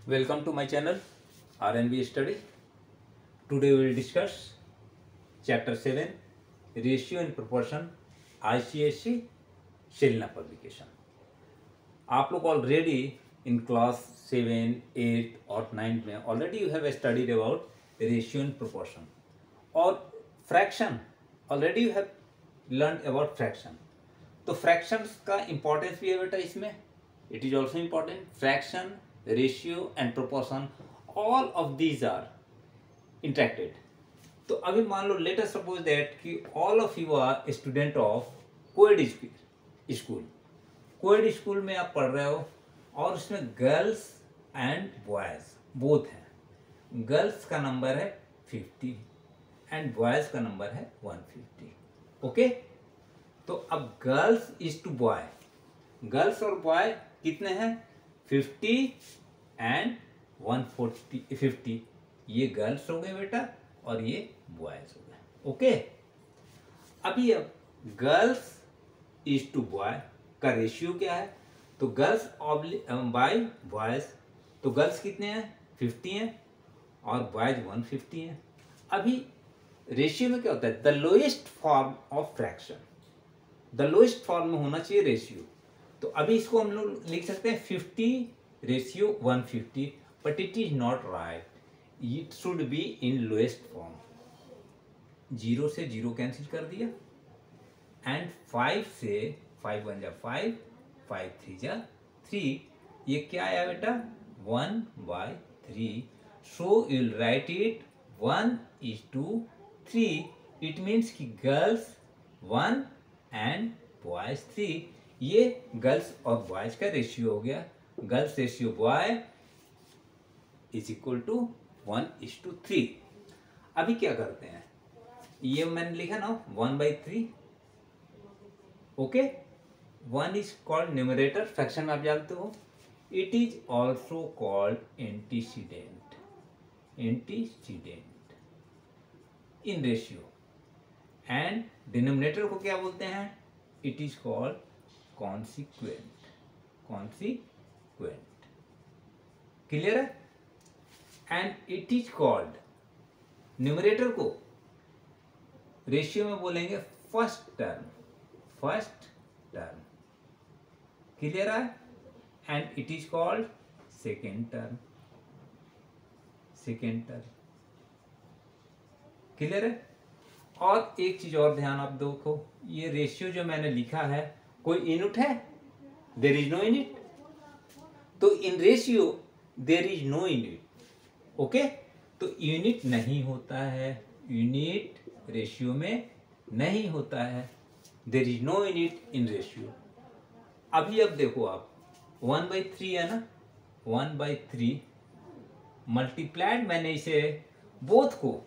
Welcome to my channel RNB Study. Today we will discuss Chapter 7 Ratio and Proportion ICSE Shelna publication. आप लोग already in class 7, 8 और 9 में already you have studied about ratio and proportion और fraction. Already you have learn about fraction. तो fractions का importance भी है बेटा इसमें. It is also important. Fraction, ratio and proportion, all of these are interacted. तो अभी मान लो लेट अस सपोज दैट कि all of you are student of coed school. Coed school में आप पढ़ रहे हो और उसमें गर्ल्स एंड बॉयज बोथ हैं. गर्ल्स का नंबर है 50 एंड बॉयज का नंबर है 150. ओके. तो अब girls is to boy, girls और बॉय कितने हैं? 50 एंड 150. ये गर्ल्स हो गए बेटा और ये बॉयज हो गए. ओके. अभी अब गर्ल्स इज टू बॉय का रेशियो क्या है? तो गर्ल्स बाय बॉयज. तो गर्ल्स कितने हैं? 50 हैं और बॉयज 150 हैं. अभी रेशियो में क्या होता है? The lowest form of fraction. The lowest form में होना चाहिए रेशियो. तो अभी इसको हम लोग लिख सकते हैं 50 ratio 150, but it is not right. It should be in lowest form. 0 से 0 कैंसिल कर दिया एंड 5 से 5 1 जा 5, 5 3 जा 3. ये क्या आया बेटा? 1/3. So you will write it 1:3. It means कि गर्ल्स 1 एंड बॉयज 3. ये गर्ल्स और बॉयज का रेशियो हो गया. Girls ratio boy is equal to 1:3. अभी क्या करते हैं? ये मैंने लिखा ना 1/3. Okay. 1 is called numerator. Fraction में आप जानते हो. It is also called antecedent. Antecedent in ratio. And denominator को क्या बोलते हैं? It is called consequent. Consequent. Clear है? And it is called, numerator को रेशियो में बोलेंगे first term. First term. Clear है? And it is called second term. Second term. Clear है? और एक चीज और ध्यान आप देखो, ये रेशियो जो मैंने लिखा है कोई यूनिट है? There is no unit. तो in ratio there is no unit. Okay. तो यूनिट नहीं होता है. यूनिट रेशियो में नहीं होता है. There is no unit in ratio. अभी अब देखो आप 1/3 है ना. 1/3 मल्टीप्लाइड, मैंने इसे बोथ को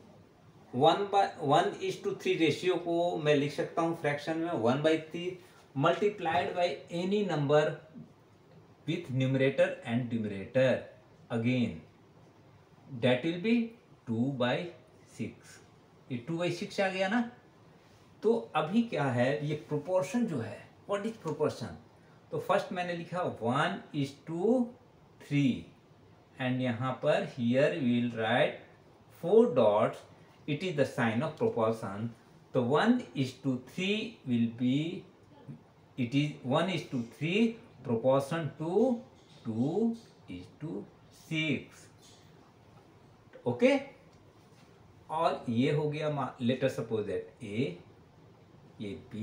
1:3 रेशियो को मैं लिख सकता हूं फ्रैक्शन में 1/3 multiplied by any number with numerator and denominator. Again that will be 2/6. ये 2/6 आ गया ना. तो अभी क्या है? ये प्रोपोर्शन जो है, व्हाट इज प्रोपोर्शन? तो फर्स्ट मैंने लिखा 1:3 एंड यहां पर here will write 4 dots. It is the sign of proportion. So 1:3 will be, it is 1:3 proportion to 2:6. Okay. और ये हो गया, let us suppose that A, ये B,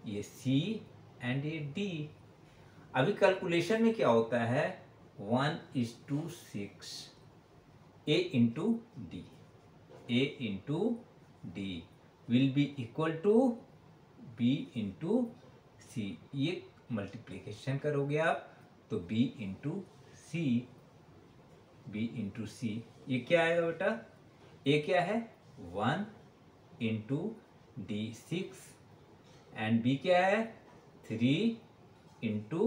ये C एंड ये D. अभी कैलकुलेशन में क्या होता है? 1:6 A into D. A into D will be equal to B into C. ये मल्टीप्लीकेशन करोगे आप तो B into C. B into C. ये क्या आएगा बेटा? A क्या है? 1 into D 6 एंड B क्या है? 3 into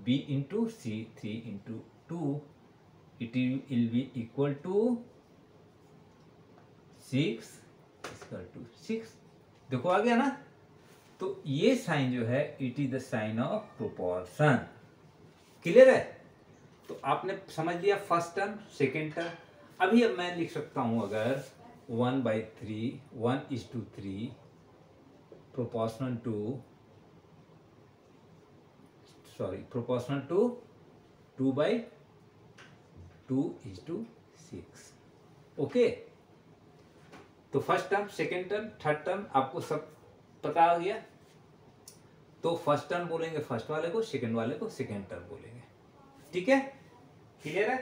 B into C. 3 into 2. It will be equal to 6 equal to 6. देखो आ गया ना. तो ये साइन जो है it is the sign of proportion. Clear है? तो आपने समझ लिया फर्स्ट टर्म सेकेंड टर्म। अभी अब मैं लिख सकता हूं अगर 1/3 1:3 प्रोपोर्शनल टू 2/2:6। ओके, तो first term second term third term आपको सब पता आ गया। तो फर्स्ट टर्म बोलेंगे फर्स्ट वाले को, सेकेंड वाले को सेकेंड टर्म बोलेंगे। ठीक है, क्लियर है?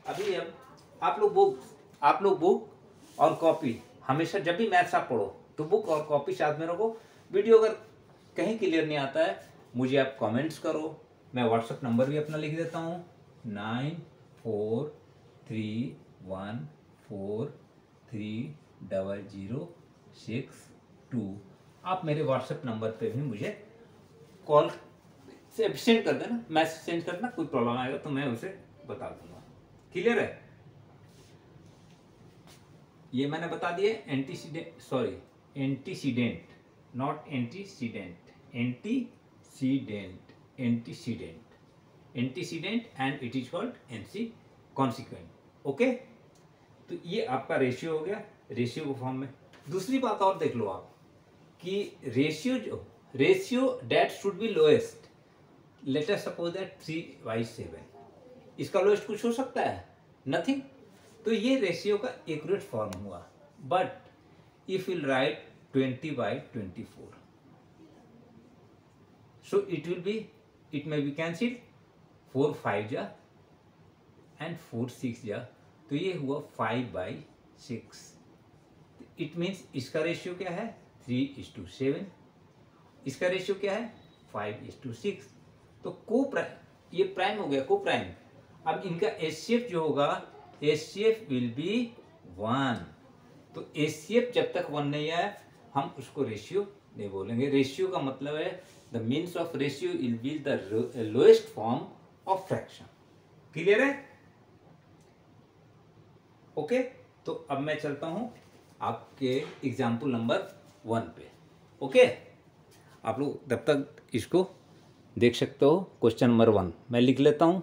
अभी अब आप लोग बुक और कॉपी हमेशा जब भी मैथ्स आप पढ़ो तो बुक और कॉपी साथ में रखो। वीडियो अगर कहीं क्लियर नहीं आता है मुझे आप कमेंट्स करो। मैं व्हाट्सएप नंबर भी अपना लिख देता हूँ 9431430062। आप मेरे व्हाट्सएप नंबर पे भी मुझे कॉल से सेंड कर देना, मैसेज सेंड करना। कोई प्रॉब्लम आएगा तो मैं उसे बता दूंगा। क्लियर है? ये मैंने बता दिए antecedent not antecedent and it is called consequent. Okay, तो ये आपका रेशियो हो गया, रेशियो के फॉर्म में। दूसरी बात और देख लो आप कि ratio that should be lowest, late us suppose that 3/7। इसका लोएस्ट कुछ हो सकता है? नथिंग। तो ये रेशियो का एक्यूरेट फॉर्म हुआ। But if will write 20/24, so it may be cancelled 4 5 जा एंड 4 6 जा, तो ये हुआ 5/6। इट मीन्स इसका रेशियो क्या है 3:7, इसका रेशियो क्या है 5:6। तो ये प्राइम हो गया, को प्राइम। अब इनका एचसीएफ जो होगा, एचसीएफ विल बी 1। तो एचसीएफ जब तक 1 नहीं आया हम उसको रेशियो नहीं बोलेंगे। रेशियो का मतलब है the means of ratio will be the lowest form of fraction. Clear है? ओके, तो अब मैं चलता हूं आपके एग्जाम्पल नंबर 1 पे। ओके, आप लोग तब तक इसको देख सकते हो। क्वेश्चन नंबर 1 मैं लिख लेता हूं।